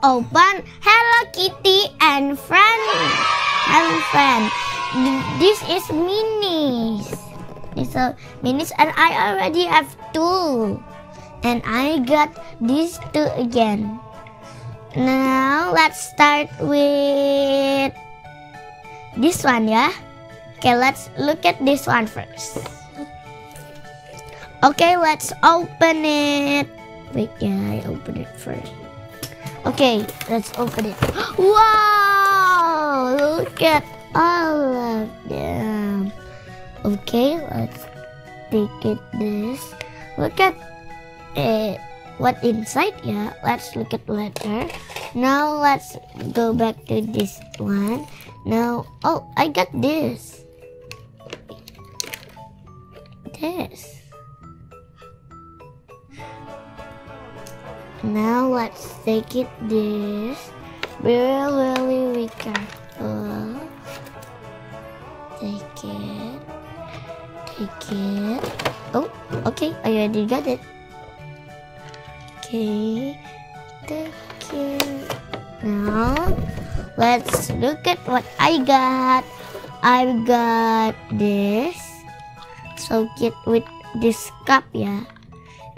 open Hello Kitty and friend. Hello friend. This is minis. It's a minis, and I already have 2. And I got these 2 again. Now let's start with this one, yeah. Okay, let's look at this one first. Okay, let's open it. Wait, yeah, I open it first. Okay, let's open it. Wow! Look at all of them. Okay, let's take it this. Look at it. What inside? Yeah, let's look at letter. Now let's go back to this one. Now, oh, I got this. Now let's take it this. Really careful. Take it. Oh, okay, I already got it. Okay, take it. Now let's look at what I got. I got this. So cute with this cup, yeah,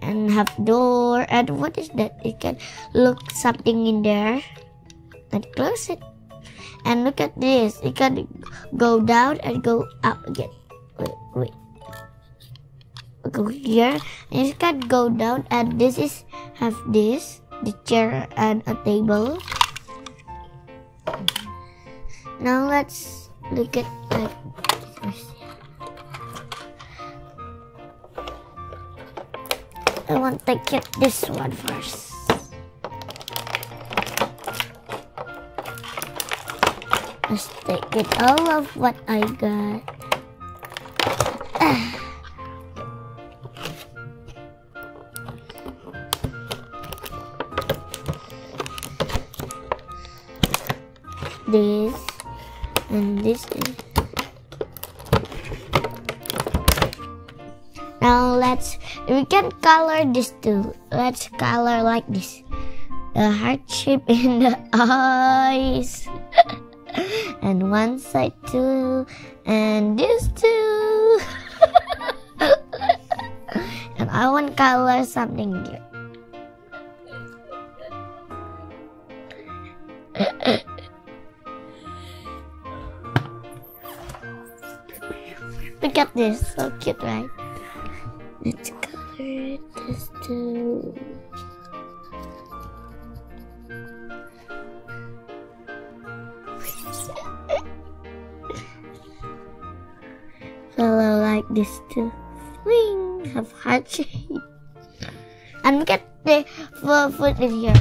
and have door. And what is that? It can look something in there. And close it. And look at this. It can go down and go up again. Wait. Go here. And it can go down. And this is have this, the chair and a table. Now let's look at like this. I want to get this one first. Let's take it all of what I got. This and this. Now we can color this too. Let's color like this. The heart shape in the eyes. And one side too. And this too. And I want to color something here. Look at this. So cute, right? Let's color this too. Color like this too. Swing, have heart shape. And look at the foot in here.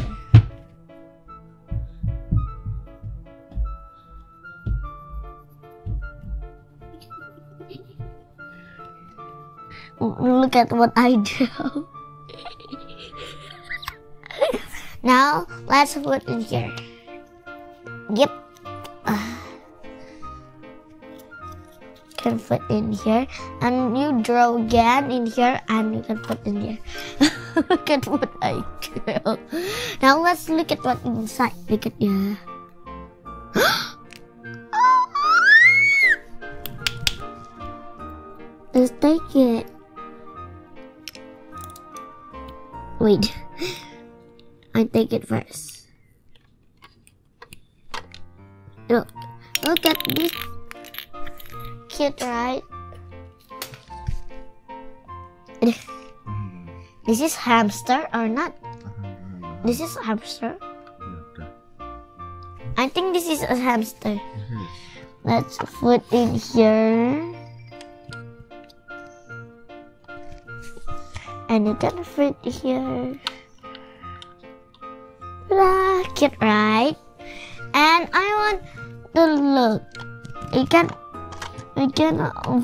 Look at what I drew. Now let's put in here. Yep. Can put in here, and you draw again in here, and you can put in here. Look at what I drew. Now let's look at what inside. Look at yeah. Let's take it. Wait, I take it first. Look at this. Cute, right? This is hamster or not? This is hamster. I think this is a hamster. Let's put in here. And you can fit here. Cute, right? And I want to look. We can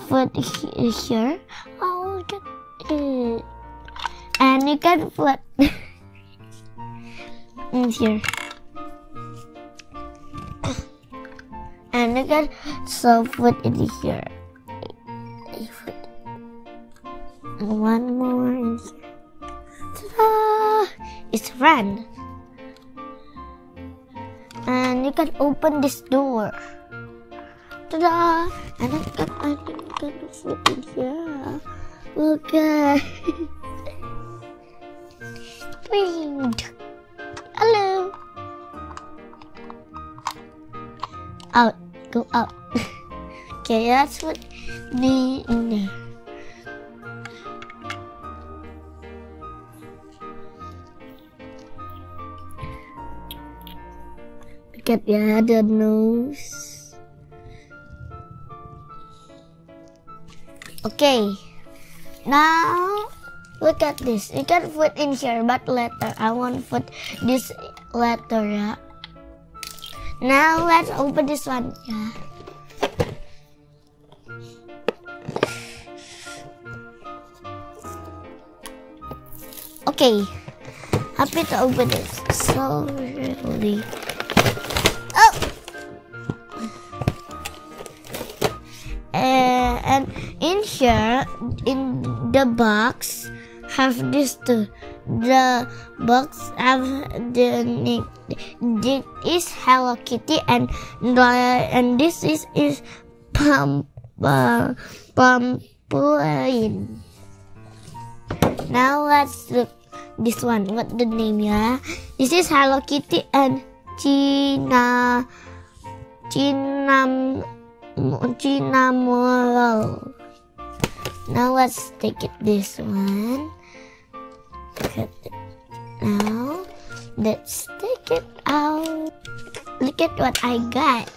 put here. Oh, look at it. And you can put in here. And you can so put in here. One more in here. Ta-da! It's friend. and you can open this door. Ta-da! And I can put in here. Look at hello. Out. Go out. Okay, that's what me in there. Look at the other nose. Okay. Now look at this. You can put in here, but later I want to put this letter. Yeah. Now let's open this one. Yeah. Okay. Happy to open this. So really. Oh. And in here, in the box, have this too. The box have the this is Hello Kitty, and this is Pumpkin. Now let's look this one. What the name? Yeah, this is Hello Kitty and Cinnamoroll. Now let's take it this one. Now let's take it out. Look at what I got.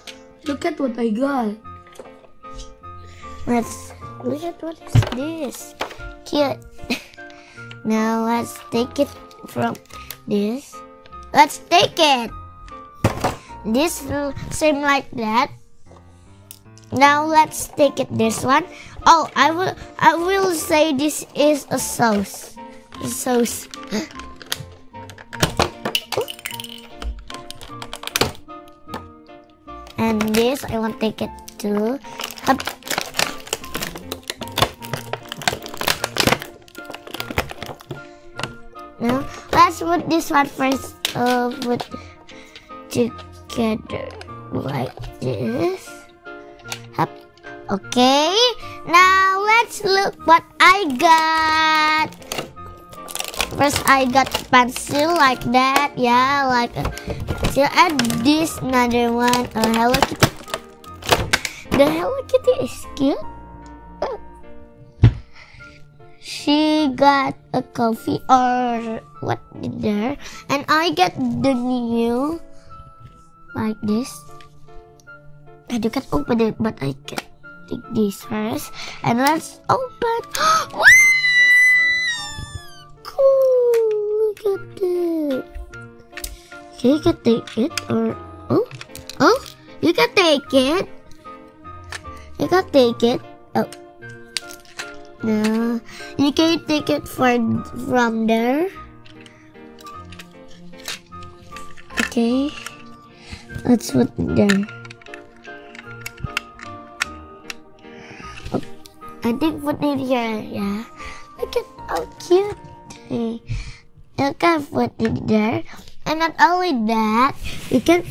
Look at what I got. Let's look at what is this. Cute. Now let's take it from this. Let's take it. This will seem like that. Now let's take it this one. Oh, I will say this is a sauce. Sauce. And this I want to take it too. Up. Now let's put this one first. Put together like this. Up. Okay. Now let's look what I got. First, I got pencil like that, yeah, like a pencil. And this another one, a Hello Kitty. The Hello Kitty is cute. She got a coffee or what in there, and I get the new like this. And you can open it, but I can take this first, and let's open. Wow! Look at it. Okay, you can take it or oh, you can take it. You can take it. Oh, no, you can take it from there. Okay, let's put it there. Oh, I think put it here. Yeah, look at how cute. Okay. You can put it there, and not only that, you can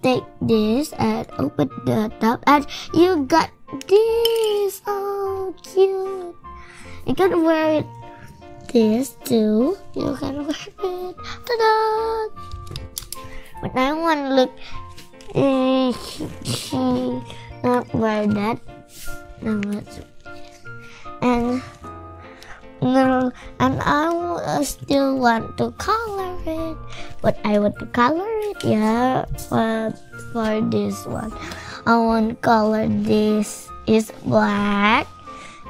take this and open the top, and you got this. Oh, cute! You can wear it this too. You can wear it. Ta-da! But I want to look. She not wear that. Now let's and. No, and I still want to color it, but I want to color it, yeah, for this one. I want to color this is black,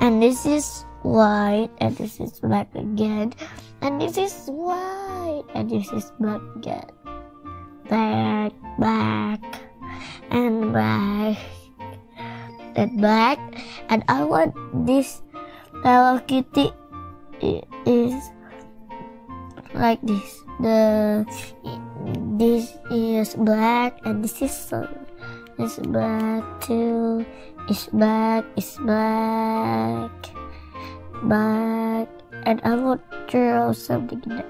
and this is white, and this is black again, and this is white, and this is black again. Black, black, and black, and black, and I want this Hello Kitty is like this. This is black, and this is black too. It's black. It's black. Black, and I want to draw something in there.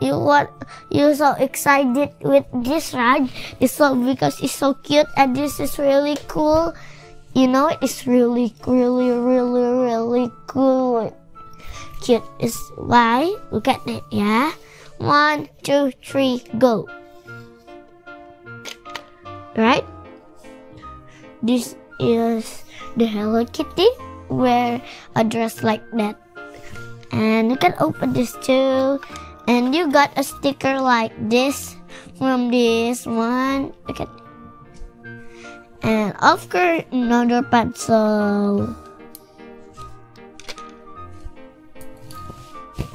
you so excited with this, right? It's so because it's so cute and this is really cool. You know, it's really cool. Cute is why. Look at it, yeah. 1, 2, 3, go. Right? This is the Hello Kitty. Wear a dress like that. And you can open this too. And you got a sticker like this from this one. Look at. And of course another pencil.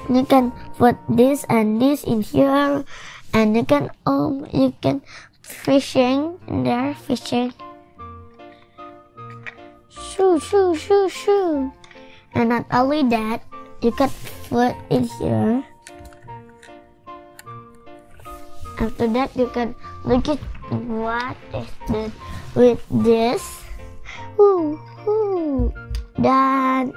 You can put this and this in here, and you can fishing in there, fishing. Shoo. And not only that, you can put in here. After that, you can look at what is this with this. Then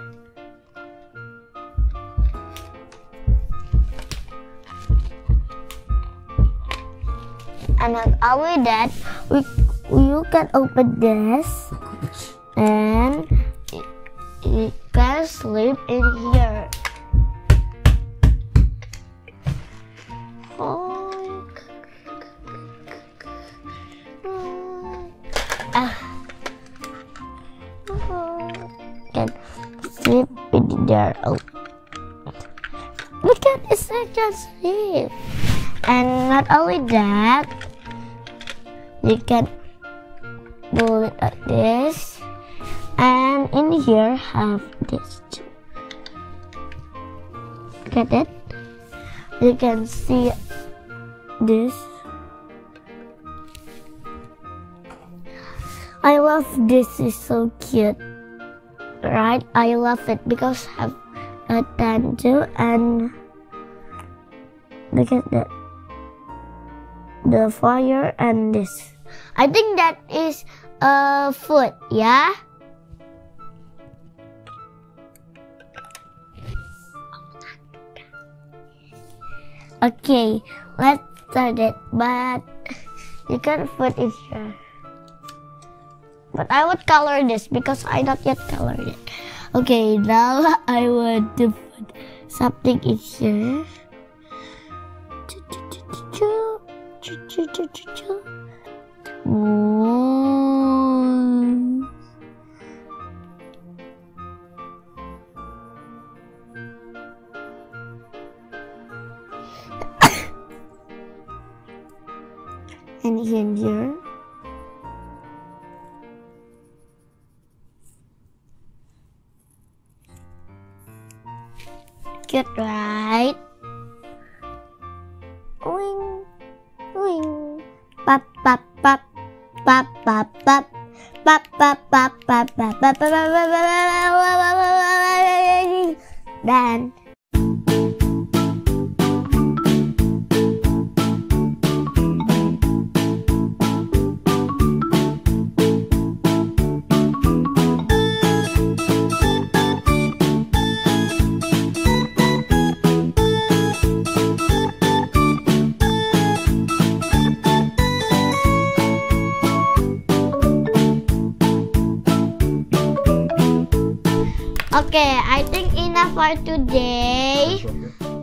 and not only that, you can open this and you can sleep in here. Can sleep in there. Look at it, I can sleep. And not only that, you can do it like this, and in here have this too. Look at it. You can see this. I love this. Is so cute, right? I love it because have a tattoo and look at that. The fire and this. I think that is food, yeah? Okay, let's start it, but you can put it here. But I would color this because I not yet colored it. Okay, now I want to put something in here. And here. Cute, right? Wing, wing, pop, pop, pop, pop, pop, pop, pop, pop, pop, pop, pop, pop, pop, then. Okay, I think enough for today.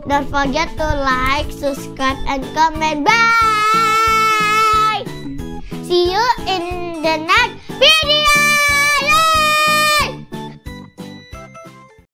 Don't forget to like, subscribe, and comment. Bye! See you in the next video!